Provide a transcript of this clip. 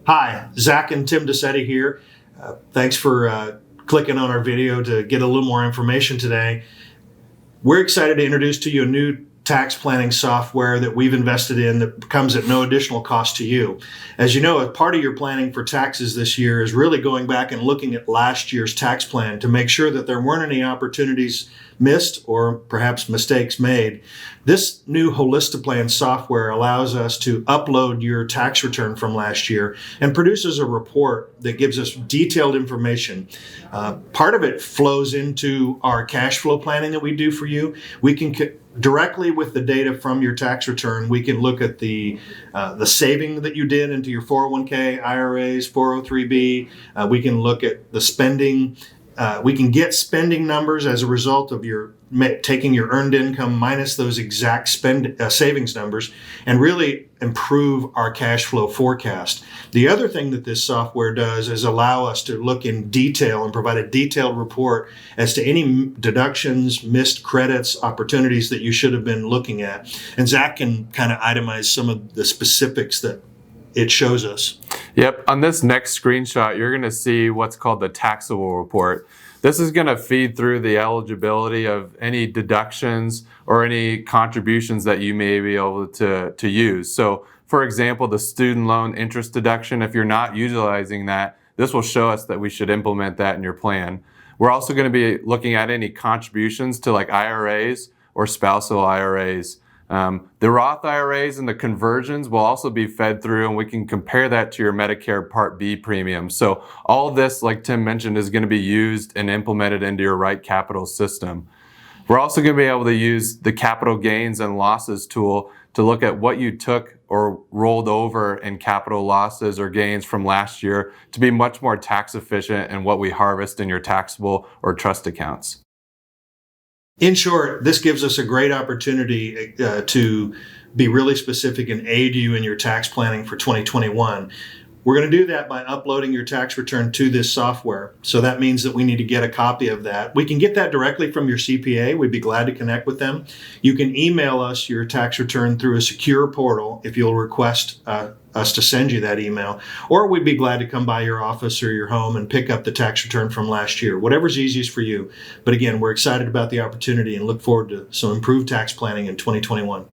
Hi, Zach and Tim DeSetti here. Thanks for clicking on our video to get a little more information today. We're excited to introduce to you a new tax planning software that we've invested in that comes at no additional cost to you. As you know, a part of your planning for taxes this year is really going back and looking at last year's tax plan to make sure that there weren't any opportunities missed or perhaps mistakes made. This new Holistiplan software allows us to upload your tax return from last year and produces a report that gives us detailed information. Part of it flows into our cash flow planning that we do for you. We can directly with the data from your tax return, we can look at the saving that you did into your 401k, IRAs, 403b. We can look at the spending. We can get spending numbers as a result of your taking your earned income minus those exact savings numbers and really improve our cash flow forecast. The other thing that this software does is allow us to look in detail and provide a detailed report as to any deductions, missed credits, opportunities that you should have been looking at. And Zach can kind of itemize some of the specifics that it shows us. Yep, on this next screenshot, you're going to see what's called the taxable report. This is going to feed through the eligibility of any deductions or any contributions that you may be able to use. So, for example, the student loan interest deduction, if you're not utilizing that, this will show us that we should implement that in your plan. We're also going to be looking at any contributions to like IRAs or spousal IRAs. The Roth IRAs and the conversions will also be fed through, and we can compare that to your Medicare Part B premium. So all of this, like Tim mentioned, is going to be used and implemented into your Right Capital system. We're also going to be able to use the capital gains and losses tool to look at what you took or rolled over in capital losses or gains from last year to be much more tax efficient in what we harvest in your taxable or trust accounts. In short, this gives us a great opportunity to be really specific and aid you in your tax planning for 2021. We're going to do that by uploading your tax return to this software. So that means that we need to get a copy of that. We can get that directly from your CPA. We'd be glad to connect with them. You can email us your tax return through a secure portal if you'll request us to send you that email, or we'd be glad to come by your office or your home and pick up the tax return from last year, whatever's easiest for you. But again, we're excited about the opportunity and look forward to some improved tax planning in 2021.